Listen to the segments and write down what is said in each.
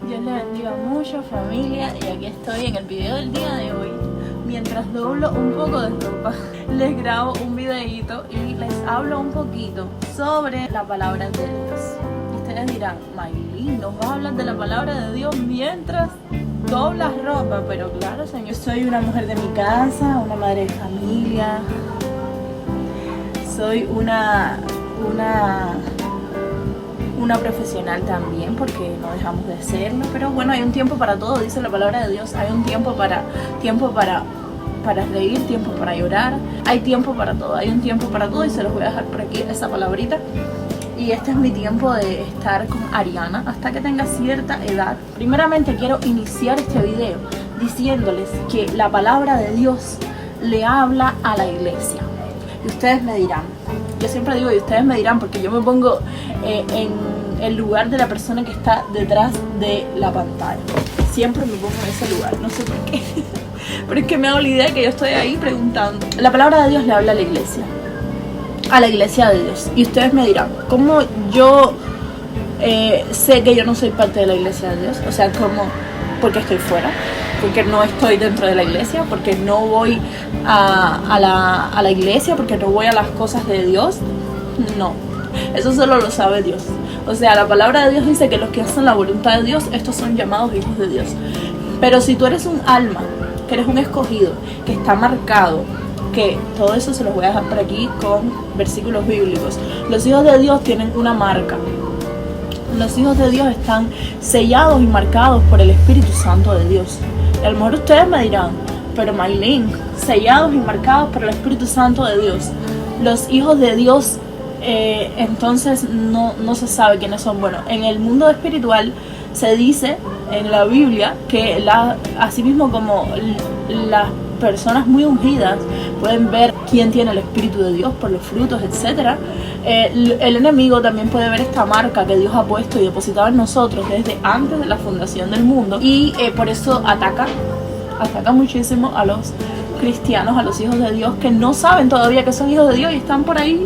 Dios le bendiga mucho, familia, y aquí estoy en el video del día de hoy. Mientras doblo un poco de ropa, les grabo un videito y les hablo un poquito sobre la palabra de Dios. Y ustedes dirán, Maylin, ¿nos vas a hablar de la palabra de Dios mientras doblas ropa? Pero claro, señor, soy una mujer de mi casa, una madre de familia, soy una profesional también, porque no dejamos de serlo. Pero bueno, hay un tiempo para todo, dice la palabra de Dios. Hay un tiempo para reír, tiempo para llorar, hay tiempo para todo, hay un tiempo para todo, y se los voy a dejar por aquí esa palabrita. Y este es mi tiempo de estar con Ariana hasta que tenga cierta edad. Primeramente quiero iniciar este video diciéndoles que la palabra de Dios le habla a la iglesia. Y ustedes me dirán, yo siempre digo y ustedes me dirán, porque yo me pongo en el lugar de la persona que está detrás de la pantalla. Siempre me pongo en ese lugar, no sé por qué. Pero es que me hago la idea que yo estoy ahí preguntando. La palabra de Dios le habla a la iglesia de Dios. Y ustedes me dirán, ¿cómo yo sé que yo no soy parte de la iglesia de Dios? O sea, ¿cómo? Porque estoy fuera, porque no estoy dentro de la iglesia, porque no voy a la iglesia, porque no voy a las cosas de Dios. No, eso solo lo sabe Dios. O sea, la palabra de Dios dice que los que hacen la voluntad de Dios, estos son llamados hijos de Dios. Pero si tú eres un alma, que eres un escogido, que está marcado, que todo eso se los voy a dejar por aquí con versículos bíblicos. Los hijos de Dios tienen una marca. Los hijos de Dios están sellados y marcados por el Espíritu Santo de Dios. Y a lo mejor ustedes me dirán, pero Maylin, sellados y marcados por el Espíritu Santo de Dios, los hijos de Dios, entonces no se sabe quiénes son. Bueno, en el mundo espiritual se dice en la Biblia que así mismo como las personas muy ungidas pueden ver quién tiene el Espíritu de Dios por los frutos, etc. El enemigo también puede ver esta marca que Dios ha puesto y depositado en nosotros desde antes de la fundación del mundo, y por eso ataca muchísimo a los cristianos, a los hijos de Dios, que no saben todavía que son hijos de Dios y están por ahí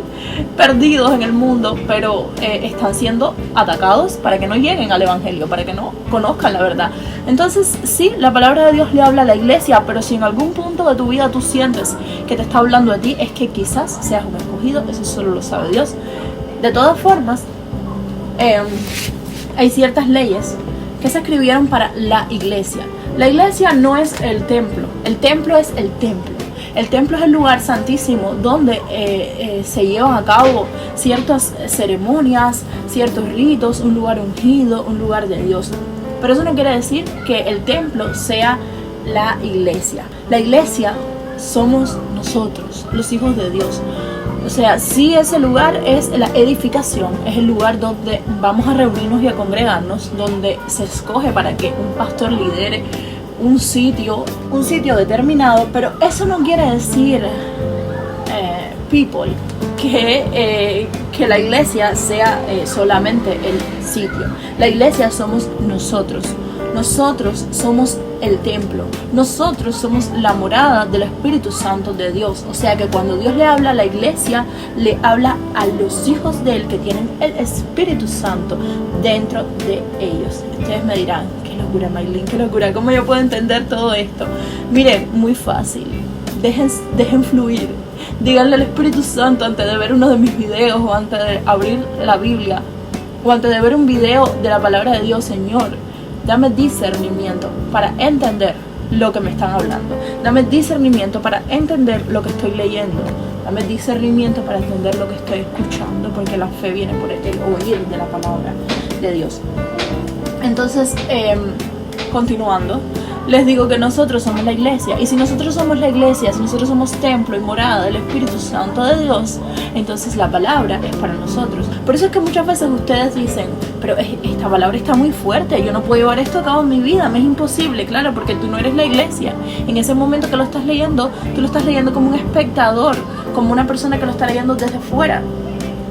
perdidos en el mundo, pero están siendo atacados para que no lleguen al evangelio, para que no conozcan la verdad. Entonces sí, la palabra de Dios le habla a la iglesia, pero si en algún punto de tu vida tú sientes que te está hablando a ti, es que quizás seas un escogido, eso solo lo sabe Dios. De todas formas, hay ciertas leyes que se escribieron para la iglesia. La iglesia no es el templo es el templo. El templo es el lugar santísimo donde se llevan a cabo ciertas ceremonias, ciertos ritos, un lugar ungido, un lugar de Dios. Pero eso no quiere decir que el templo sea la iglesia. La iglesia somos nosotros, los hijos de Dios. O sea, sí, ese lugar es la edificación, es el lugar donde vamos a reunirnos y a congregarnos, donde se escoge para que un pastor lidere un sitio determinado. Pero eso no quiere decir, que la iglesia sea solamente el sitio. La iglesia somos nosotros. Nosotros somos el templo. Nosotros somos la morada del Espíritu Santo de Dios. O sea que cuando Dios le habla a la iglesia, le habla a los hijos de Él que tienen el Espíritu Santo dentro de ellos. Ustedes me dirán, qué locura, Maylin, qué locura, ¿cómo yo puedo entender todo esto? Miren, muy fácil. Dejen fluir. Díganle al Espíritu Santo antes de ver uno de mis videos, o antes de abrir la Biblia, o antes de ver un video de la palabra de Dios: Señor, dame discernimiento para entender lo que me están hablando. Dame discernimiento para entender lo que estoy leyendo. Dame discernimiento para entender lo que estoy escuchando, porque la fe viene por el oír de la palabra de Dios. Entonces, continuando, les digo que nosotros somos la iglesia. Y si nosotros somos la iglesia, si nosotros somos templo y morada del Espíritu Santo de Dios, entonces la palabra es para nosotros. Por eso es que muchas veces ustedes dicen, pero esta palabra está muy fuerte, yo no puedo llevar esto a cabo en mi vida, me es imposible. Claro, porque tú no eres la iglesia. En ese momento que lo estás leyendo, tú lo estás leyendo como un espectador, como una persona que lo está leyendo desde fuera.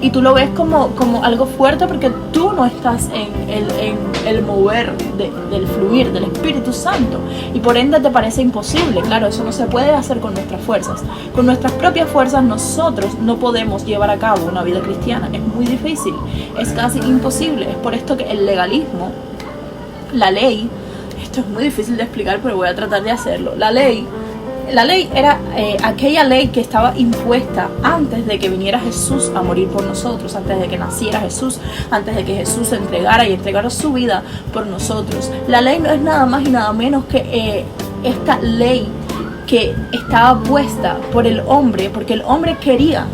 Y tú lo ves como algo fuerte, porque tú no estás en el mover del fluir del Espíritu Santo, y por ende te parece imposible. Claro, eso no se puede hacer con nuestras fuerzas. Con nuestras propias fuerzas nosotros no podemos llevar a cabo una vida cristiana. Es muy difícil, es casi imposible. Es por esto que el legalismo La ley, esto es muy difícil de explicar, pero voy a tratar de hacerlo. La ley era aquella ley que estaba impuesta antes de que viniera Jesús a morir por nosotros, antes de que naciera Jesús, antes de que Jesús se entregara su vida por nosotros. La ley no es nada más y nada menos que esta ley que estaba puesta por el hombre, porque el hombre quería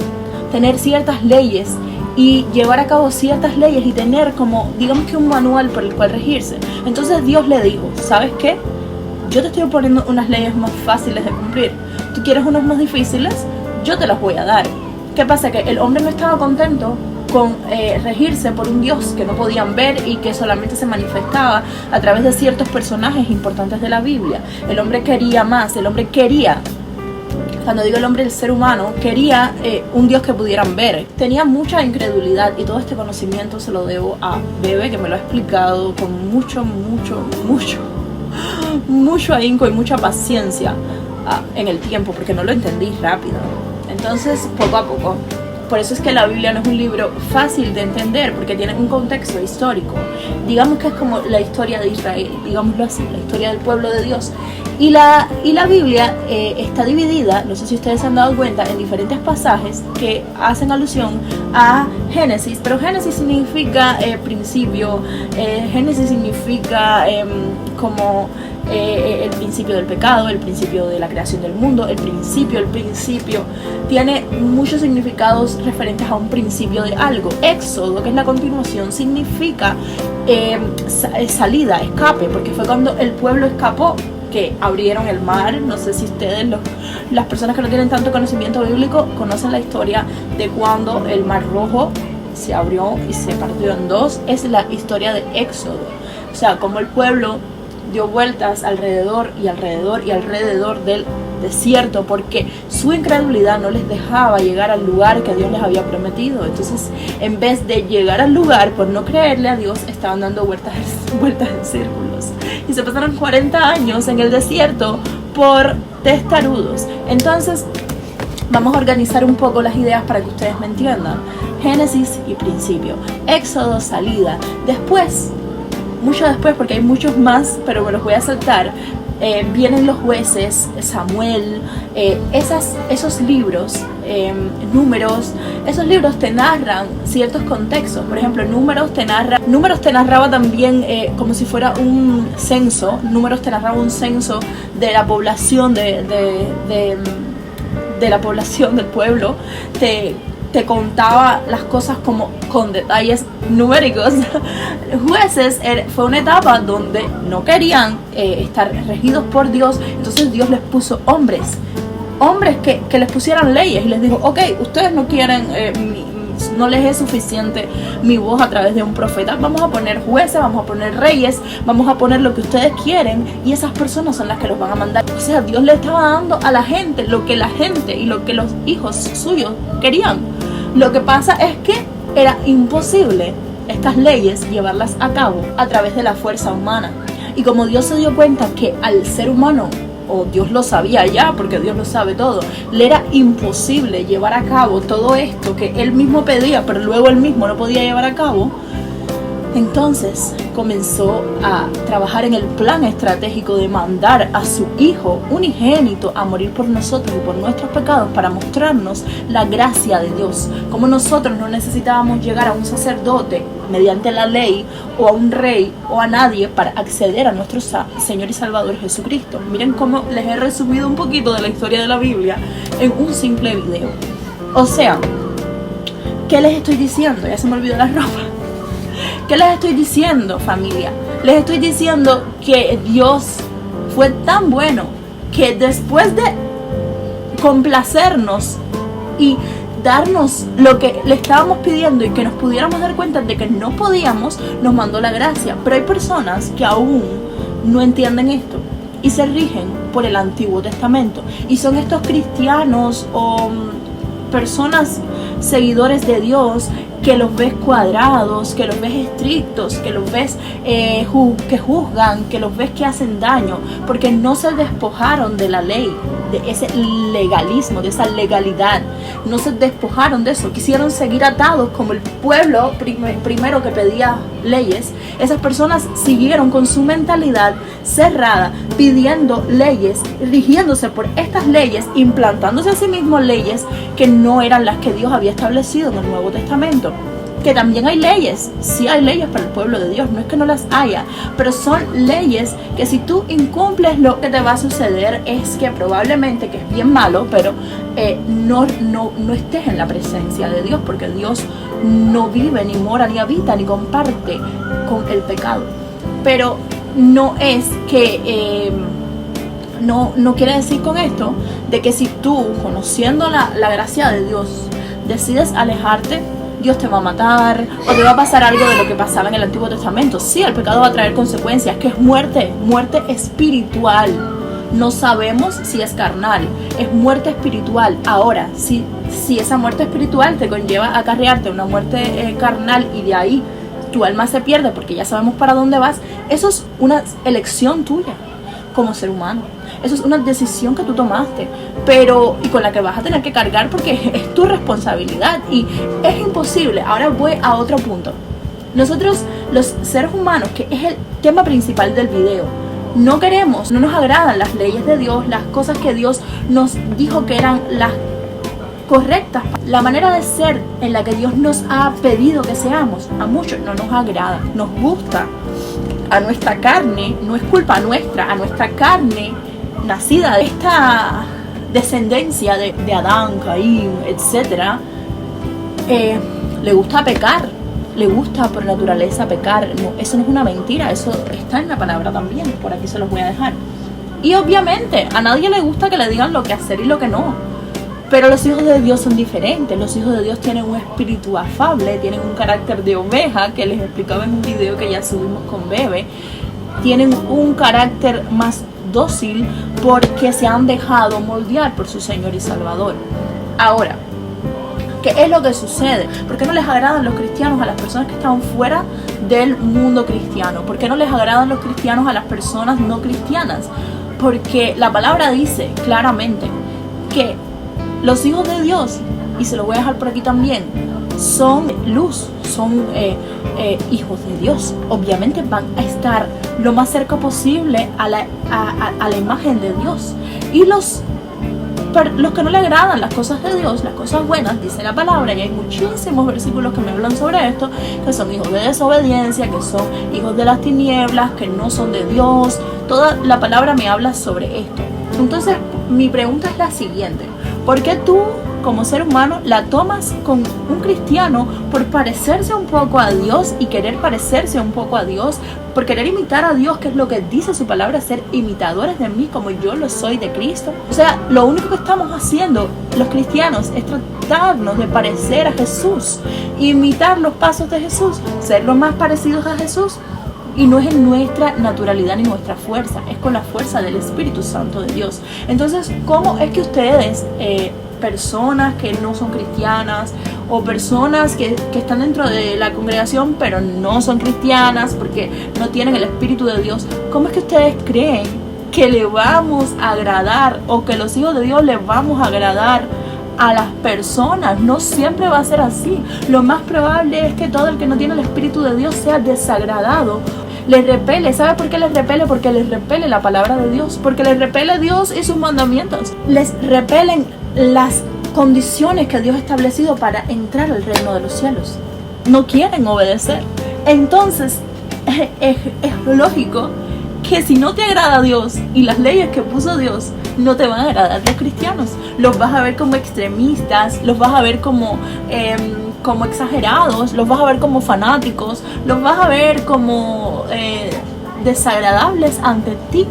tener ciertas leyes y llevar a cabo ciertas leyes y tener como, digamos que un manual por el cual regirse. Entonces Dios le dijo, ¿sabes qué? Yo te estoy poniendo unas leyes más fáciles de cumplir. ¿Tú quieres unas más difíciles? Yo te las voy a dar. ¿Qué pasa? Que el hombre no estaba contento con regirse por un Dios que no podían ver y que solamente se manifestaba a través de ciertos personajes importantes de la Biblia. El hombre quería más, el hombre quería, cuando digo el hombre, el ser humano, quería un Dios que pudieran ver. Tenía mucha incredulidad y todo este conocimiento se lo debo a Bebe, que me lo ha explicado con mucho ahínco y mucha paciencia en el tiempo, porque no lo entendí rápido. Entonces, poco a poco. Por eso es que la Biblia no es un libro fácil de entender, porque tiene un contexto histórico. Digamos que es como la historia de Israel, digámoslo así, la historia del pueblo de Dios. Y la Biblia está dividida, no sé si ustedes se han dado cuenta, en diferentes pasajes que hacen alusión a Génesis, pero Génesis significa principio, Génesis significa como el principio del pecado, el principio de la creación del mundo, el principio tiene muchos significados referentes a un principio de algo. Éxodo, que es la continuación, significa salida, escape, porque fue cuando el pueblo escapó que abrieron el mar. No sé si ustedes, las personas que no tienen tanto conocimiento bíblico, conocen la historia de cuando el mar rojo se abrió y se partió en dos. Es la historia de Éxodo, o sea, como el pueblo dio vueltas alrededor del desierto, porque su incredulidad no les dejaba llegar al lugar que Dios les había prometido. Entonces, en vez de llegar al lugar por no creerle a Dios, estaban dando vueltas en círculos, y se pasaron 40 años en el desierto por testarudos. Entonces, vamos a organizar un poco las ideas para que ustedes me entiendan. Génesis y principio, Éxodo, salida. Después, mucho después, porque hay muchos más, pero me los voy a saltar, vienen los jueces, Samuel, esos libros, Números. Esos libros te narran ciertos contextos. Por ejemplo, Números te narraba también como si fuera un censo. Números te narraba un censo de la población de la población del pueblo. Te contaba las cosas como con detalles numéricos. Jueces fue una etapa donde no querían estar regidos por Dios, entonces Dios les puso hombres que les pusieran leyes, y les dijo, ok, ustedes no quieren, no les es suficiente mi voz a través de un profeta, vamos a poner jueces, vamos a poner reyes, vamos a poner lo que ustedes quieren, y esas personas son las que los van a mandar. O sea, Dios le estaba dando a la gente lo que la gente y lo que los hijos suyos querían. Lo que pasa es que era imposible estas leyes llevarlas a cabo a través de la fuerza humana. Y como Dios se dio cuenta que al ser humano, o Dios lo sabía ya, porque Dios lo sabe todo, le era imposible llevar a cabo todo esto que él mismo pedía, pero luego él mismo no podía llevar a cabo, entonces comenzó a trabajar en el plan estratégico de mandar a su Hijo unigénito a morir por nosotros y por nuestros pecados, para mostrarnos la gracia de Dios. Como nosotros no necesitábamos llegar a un sacerdote mediante la ley, o a un rey, o a nadie para acceder a nuestro Señor y Salvador Jesucristo. Miren cómo les he resumido un poquito de la historia de la Biblia en un simple video. O sea, ¿qué les estoy diciendo? Ya se me olvidó la ropa. ¿Qué les estoy diciendo, familia? Les estoy diciendo que Dios fue tan bueno que después de complacernos y darnos lo que le estábamos pidiendo, y que nos pudiéramos dar cuenta de que no podíamos, nos mandó la gracia. Pero hay personas que aún no entienden esto y se rigen por el Antiguo Testamento, y son estos cristianos o personas seguidores de Dios que los ves cuadrados, que los ves estrictos, que los ves que juzgan, que los ves que hacen daño, porque no se despojaron de la ley. de ese legalismo, de esa legalidad. No se despojaron de eso, quisieron seguir atados como el pueblo primero que pedía leyes. Esas personas siguieron con su mentalidad cerrada, pidiendo leyes, rigiéndose por estas leyes, implantándose a sí mismos leyes que no eran las que Dios había establecido en el Nuevo Testamento. Que también hay leyes, sí hay leyes para el pueblo de Dios, no es que no las haya, pero son leyes que si tú incumples, lo que te va a suceder es que probablemente, que es bien malo, pero no estés en la presencia de Dios, porque Dios no vive, ni mora, ni habita, ni comparte con el pecado. Pero no es que... No quiere decir con esto de que si tú, conociendo la gracia de Dios, decides alejarte, Dios te va a matar o te va a pasar algo de lo que pasaba en el Antiguo Testamento. Sí, el pecado va a traer consecuencias, que es muerte espiritual. No sabemos si es carnal, es muerte espiritual. Ahora, si esa muerte espiritual te conlleva a acarrearte una muerte carnal y de ahí tu alma se pierde porque ya sabemos para dónde vas, eso es una elección tuya como ser humano. Eso es una decisión que tú tomaste, y con la que vas a tener que cargar porque es tu responsabilidad y es imposible. Ahora voy a otro punto. Nosotros, los seres humanos, que es el tema principal del video, no nos agradan las leyes de Dios, las cosas que Dios nos dijo que eran las correctas. La manera de ser en la que Dios nos ha pedido que seamos, a muchos no nos agrada, nos gusta. A nuestra carne, no es culpa nuestra, a nuestra carne nacida de esta descendencia de Adán, Caín, etc., le gusta pecar, le gusta por naturaleza pecar. No, eso no es una mentira, eso está en la palabra también, por aquí se los voy a dejar. Y obviamente a nadie le gusta que le digan lo que hacer y lo que no, pero los hijos de Dios son diferentes. Los hijos de Dios tienen un espíritu afable, tienen un carácter de oveja, que les explicaba en un video que ya subimos con Bebe. Tienen un carácter más dócil porque se han dejado moldear por su Señor y Salvador. Ahora, ¿qué es lo que sucede? ¿Por qué no les agradan los cristianos a las personas que están fuera del mundo cristiano? ¿Por qué no les agradan los cristianos a las personas no cristianas? Porque la palabra dice claramente que los hijos de Dios, y se lo voy a dejar por aquí también, son luz, son hijos de Dios. Obviamente van a estar lo más cerca posible a la imagen de Dios. Y los que no le agradan las cosas de Dios, las cosas buenas, dice la palabra, y hay muchísimos versículos que me hablan sobre esto, que son hijos de desobediencia, que son hijos de las tinieblas, que no son de Dios. Toda la palabra me habla sobre esto. Entonces, mi pregunta es la siguiente: ¿por qué tú, como ser humano, la tomas con un cristiano por parecerse un poco a Dios y querer parecerse un poco a Dios, por querer imitar a Dios, que es lo que dice su palabra, ser imitadores de mí como yo lo soy de Cristo? O sea, lo único que estamos haciendo los cristianos es tratarnos de parecer a Jesús, imitar los pasos de Jesús, ser lo más parecidos a Jesús. Y no es en nuestra naturalidad ni nuestra fuerza, es con la fuerza del Espíritu Santo de Dios. Entonces, ¿cómo es que ustedes, personas que no son cristianas o personas que están dentro de la congregación pero no son cristianas porque no tienen el Espíritu de Dios, cómo es que ustedes creen que le vamos a agradar o que los hijos de Dios les vamos a agradar a las personas? No siempre va a ser así. Lo más probable es que todo el que no tiene el Espíritu de Dios sea desagradado, les repele. ¿Sabe por qué les repele? Porque les repele la palabra de Dios, porque les repele Dios y sus mandamientos, les repelen las condiciones que Dios ha establecido para entrar al reino de los cielos. No quieren obedecer. Entonces es lógico que si no te agrada Dios y las leyes que puso Dios, no te van a agradar los cristianos. Los vas a ver como extremistas, los vas a ver como exagerados, los vas a ver como fanáticos, los vas a ver como desagradables ante ti.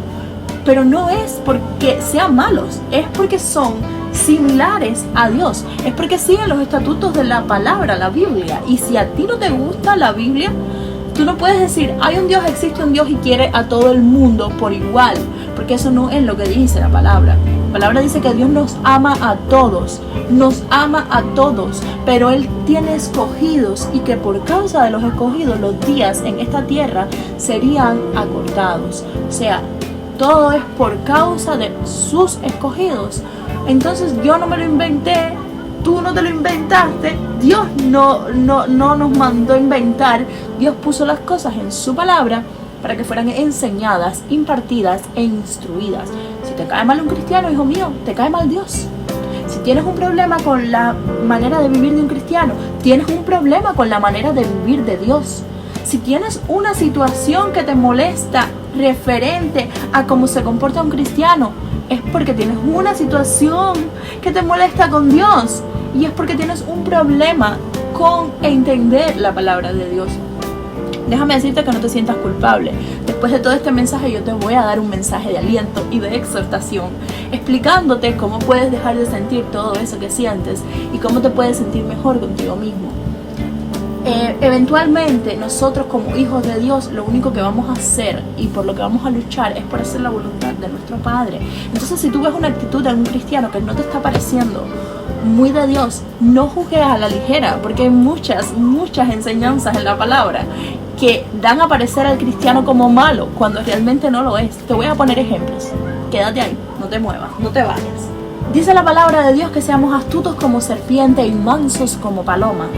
Pero no es porque sean malos, es porque son similares a Dios, es porque siguen los estatutos de la palabra, la Biblia. Y si a ti no te gusta la Biblia, tú no puedes decir, hay un Dios, existe un Dios y quiere a todo el mundo por igual, porque eso no es lo que dice la palabra. La palabra dice que Dios nos ama a todos, pero Él tiene escogidos y que por causa de los escogidos los días en esta tierra serían acortados. O sea, todo es por causa de sus escogidos. Entonces yo no me lo inventé, tú no te lo inventaste, Dios no nos mandó a inventar. Dios puso las cosas en su palabra para que fueran enseñadas, impartidas e instruidas. Si te cae mal un cristiano, hijo mío, te cae mal Dios. Si tienes un problema con la manera de vivir de un cristiano, tienes un problema con la manera de vivir de Dios. Si tienes una situación que te molesta referente a cómo se comporta un cristiano, es porque tienes una situación que te molesta con Dios. Y es porque tienes un problema con entender la palabra de Dios. Déjame decirte que no te sientas culpable. Después de todo este mensaje yo te voy a dar un mensaje de aliento y de exhortación, explicándote cómo puedes dejar de sentir todo eso que sientes y cómo te puedes sentir mejor contigo mismo. Eventualmente nosotros como hijos de Dios lo único que vamos a hacer y por lo que vamos a luchar es por hacer la voluntad de nuestro Padre. Entonces si tú ves una actitud de un cristiano que no te está pareciendo muy de Dios, no juzgues a la ligera, porque hay muchas enseñanzas en la palabra que dan a parecer al cristiano como malo cuando realmente no lo es. Te voy a poner ejemplos. Quédate ahí, no te muevas, no te vayas. Dice la palabra de Dios que seamos astutos como serpiente y mansos como paloma.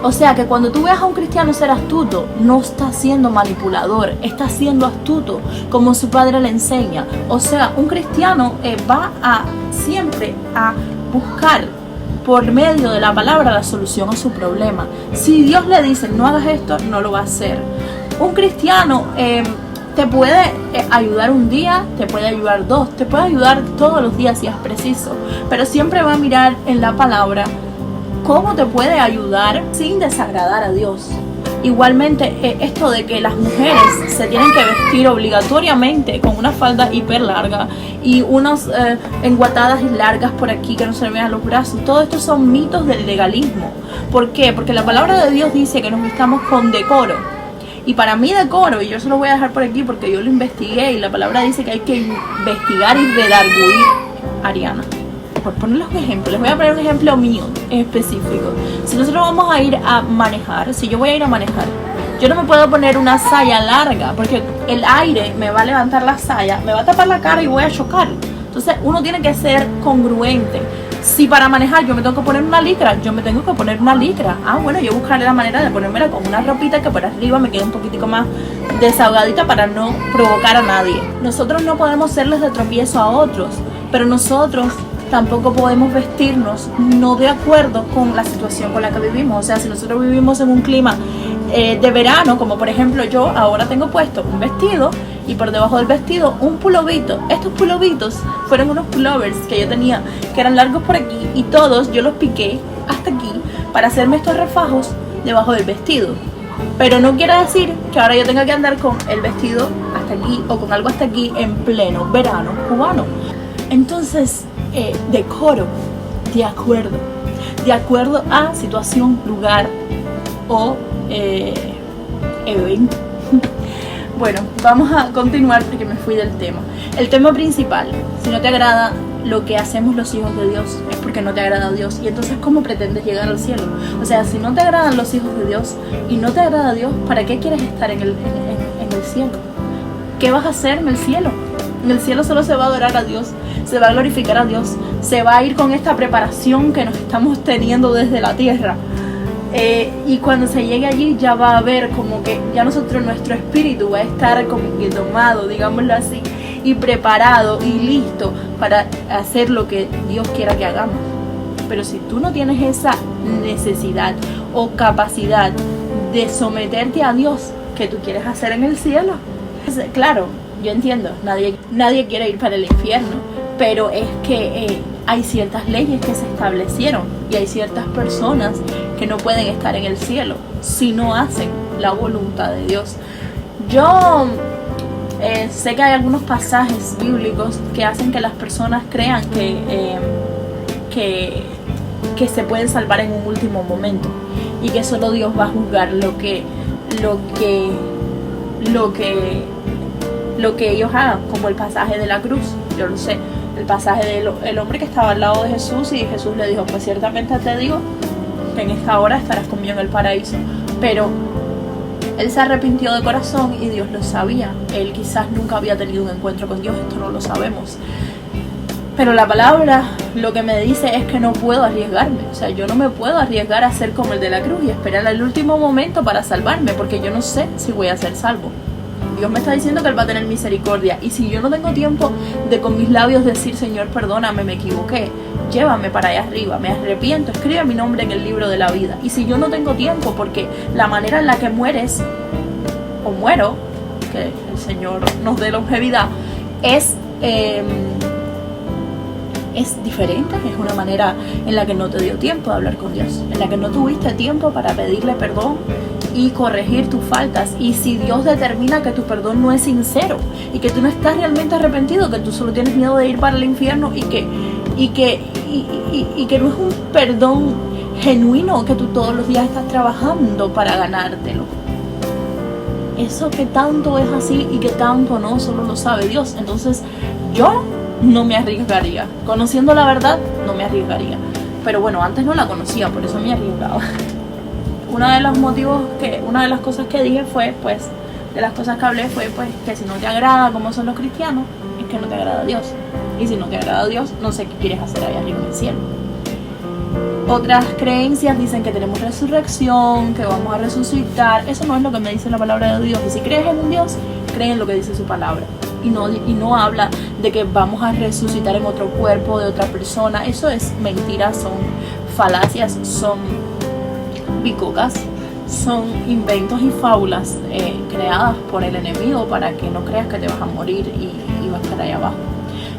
O sea que cuando tú veas a un cristiano ser astuto, no está siendo manipulador, está siendo astuto como su padre le enseña. O sea, un cristiano va siempre a buscar por medio de la palabra la solución a su problema. Si Dios le dice no hagas esto, no lo va a hacer. Un cristiano te puede ayudar un día, te puede ayudar dos, te puede ayudar todos los días si es preciso, pero siempre va a mirar en la palabra cómo te puede ayudar sin desagradar a Dios. Igualmente, esto de que las mujeres se tienen que vestir obligatoriamente con una falda hiper larga y unas enguatadas largas por aquí que no se le vean los brazos, todo esto son mitos del legalismo. ¿Por qué? Porque la palabra de Dios dice que nos vistamos con decoro. Y para mí decoro, y yo se lo voy a dejar por aquí porque yo lo investigué, y la palabra dice que hay que investigar y redarguir, Ariana. Por ponerles un ejemplo, les voy a poner un ejemplo mío en específico. Si nosotros vamos a ir a manejar, si yo voy a ir a manejar, yo no me puedo poner una saya larga porque el aire me va a levantar la saya, me va a tapar la cara y voy a chocar. Entonces uno tiene que ser congruente. Si para manejar yo me tengo que poner una licra, yo me tengo que poner una licra. Bueno, yo buscaré la manera de ponérmela con una ropita que por arriba me quede un poquitico más desahogadita para no provocar a nadie. Nosotros no podemos serles de tropiezo a otros, pero nosotros tampoco podemos vestirnos no de acuerdo con la situación con la que vivimos. O sea, si nosotros vivimos en un clima de verano, como por ejemplo yo ahora tengo puesto un vestido y por debajo del vestido un pulovito. Estos pulovitos fueron unos pullovers que yo tenía que eran largos por aquí y todos yo los piqué hasta aquí para hacerme estos refajos debajo del vestido. Pero no quiere decir que ahora yo tenga que andar con el vestido hasta aquí o con algo hasta aquí en pleno verano cubano. Entonces, decoro de acuerdo a situación, lugar o evento. Bueno, vamos a continuar porque me fui del tema. El tema principal: si no te agrada lo que hacemos los hijos de Dios, es porque no te agrada a Dios. Y entonces, ¿cómo pretendes llegar al cielo? O sea, si no te agradan los hijos de Dios y no te agrada a Dios, ¿para qué quieres estar en el cielo? ¿Qué vas a hacer en el cielo? En el cielo solo se va a adorar a Dios, se va a glorificar a Dios, se va a ir con esta preparación que nos estamos teniendo desde la tierra. Y cuando se llegue allí ya va a haber como que ya nuestro espíritu va a estar como que tomado, digámoslo así, y preparado y listo para hacer lo que Dios quiera que hagamos. Pero si tú no tienes esa necesidad o capacidad de someterte a Dios, ¿qué tú quieres hacer en el cielo? Claro, yo entiendo, nadie quiere ir para el infierno, pero es que hay ciertas leyes que se establecieron y hay ciertas personas que no pueden estar en el cielo si no hacen la voluntad de Dios. Yo sé que hay algunos pasajes bíblicos que hacen que las personas crean que se pueden salvar en un último momento y que solo Dios va a juzgar lo que ellos hagan, como el pasaje de la cruz. Yo lo sé, el pasaje del hombre que estaba al lado de Jesús y Jesús le dijo: pues ciertamente te digo que en esta hora estarás conmigo en el paraíso. Pero Él se arrepintió de corazón y Dios lo sabía. Él quizás nunca había tenido un encuentro con Dios, esto no lo sabemos. Pero la palabra lo que me dice es que no puedo arriesgarme. O sea, yo no me puedo arriesgar a ser como el de la cruz y esperar al último momento para salvarme, porque yo no sé si voy a ser salvo. Dios me está diciendo que Él va a tener misericordia. Y si yo no tengo tiempo de con mis labios decir, Señor, perdóname, me equivoqué, llévame para allá arriba, me arrepiento, escribe mi nombre en el libro de la vida. Y si yo no tengo tiempo, porque la manera en la que mueres, o muero, que el Señor nos dé longevidad, es diferente, es una manera en la que no te dio tiempo de hablar con Dios, en la que no tuviste tiempo para pedirle perdón y corregir tus faltas. Y si Dios determina que tu perdón no es sincero y que tú no estás realmente arrepentido, que tú solo tienes miedo de ir para el infierno y que no es un perdón genuino, que tú todos los días estás trabajando para ganártelo, eso que tanto es así y que tanto no, solo lo sabe Dios. Entonces yo no me arriesgaría, conociendo la verdad no me arriesgaría, pero bueno, antes no la conocía, por eso me arriesgaba. Uno de las cosas que dije fue, pues, de las cosas que hablé fue, pues, que si no te agrada como son los cristianos, es que no te agrada Dios. Y si no te agrada Dios, no sé qué quieres hacer allá arriba en el cielo. Otras creencias dicen que tenemos resurrección, que vamos a resucitar. Eso no es lo que me dice la palabra de Dios. Y si crees en un Dios, cree en lo que dice su palabra. Y no habla de que vamos a resucitar en otro cuerpo de otra persona. Eso es mentira, son falacias, son bicocas, son inventos y fábulas creadas por el enemigo para que no creas que te vas a morir y vas a estar allá abajo,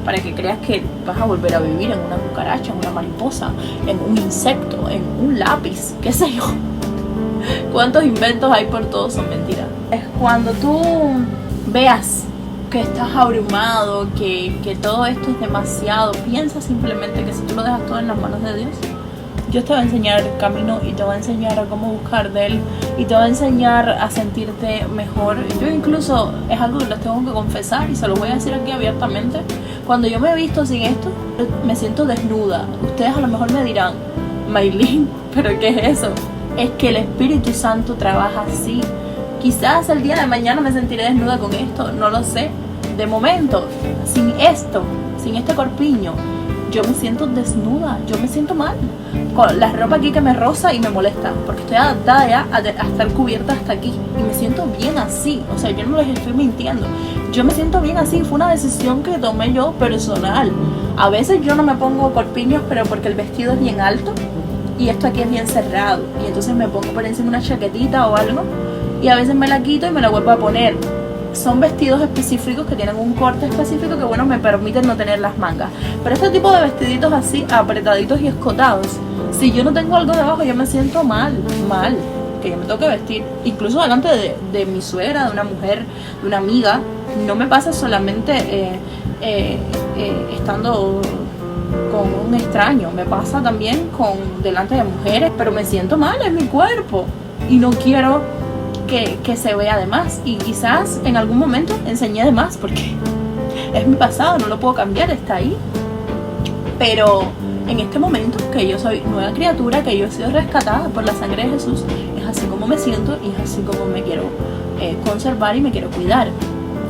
para que creas que vas a volver a vivir en una cucaracha, en una mariposa, en un insecto, en un lápiz, qué sé yo. ¿Cuántos inventos hay por todos? Son mentiras. Es cuando tú veas que estás abrumado, que todo esto es demasiado, piensa simplemente que si tú lo dejas todo en las manos de Dios, Dios te va a enseñar el camino y te va a enseñar a cómo buscar de Él y te va a enseñar a sentirte mejor. Yo incluso, es algo que les tengo que confesar y se lo voy a decir aquí abiertamente, cuando yo me he visto sin esto, me siento desnuda. Ustedes a lo mejor me dirán, Maylin, ¿pero qué es eso? Es que el Espíritu Santo trabaja así. Quizás el día de mañana me sentiré desnuda con esto, no lo sé. De momento, sin esto, sin este corpiño, yo me siento desnuda, yo me siento mal, con la ropa aquí que me roza y me molesta, porque estoy adaptada ya a estar cubierta hasta aquí y me siento bien así. O sea, yo no les estoy mintiendo, yo me siento bien así, fue una decisión que tomé yo personal. A veces yo no me pongo corpiños, pero porque el vestido es bien alto y esto aquí es bien cerrado, y entonces me pongo por encima una chaquetita o algo, y a veces me la quito y me la vuelvo a poner. Son vestidos específicos que tienen un corte específico que, bueno, me permiten no tener las mangas. Pero este tipo de vestiditos así, apretaditos y escotados, si yo no tengo algo debajo, yo me siento mal, que yo me tengo que vestir. Incluso delante de mi suegra, de una mujer, de una amiga. No me pasa solamente estando con un extraño, me pasa también delante de mujeres, pero me siento mal en mi cuerpo y no quiero que se vea de más, y quizás en algún momento enseñé de más porque es mi pasado, no lo puedo cambiar, está ahí. Pero en este momento que yo soy nueva criatura, que yo he sido rescatada por la sangre de Jesús, es así como me siento y es así como me quiero conservar y me quiero cuidar.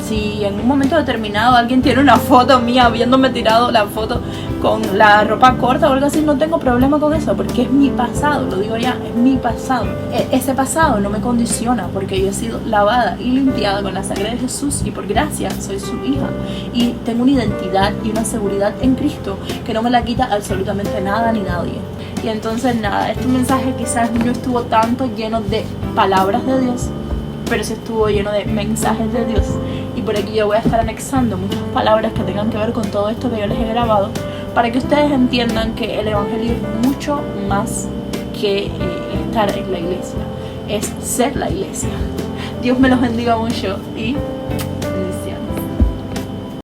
Si en un momento determinado alguien tiene una foto mía habiéndome tirado la foto con la ropa corta o algo así, no tengo problema con eso, porque es mi pasado, lo digo ya, es mi pasado. Ese pasado no me condiciona, porque yo he sido lavada y limpiada con la sangre de Jesús, y por gracia soy su hija y tengo una identidad y una seguridad en Cristo que no me la quita absolutamente nada ni nadie. Y entonces nada, este mensaje quizás no estuvo tanto lleno de palabras de Dios, pero sí estuvo lleno de mensajes de Dios. Y por aquí yo voy a estar anexando muchas palabras que tengan que ver con todo esto que yo les he grabado, para que ustedes entiendan que el evangelio es mucho más que estar en la iglesia, es ser la iglesia. Dios me los bendiga mucho y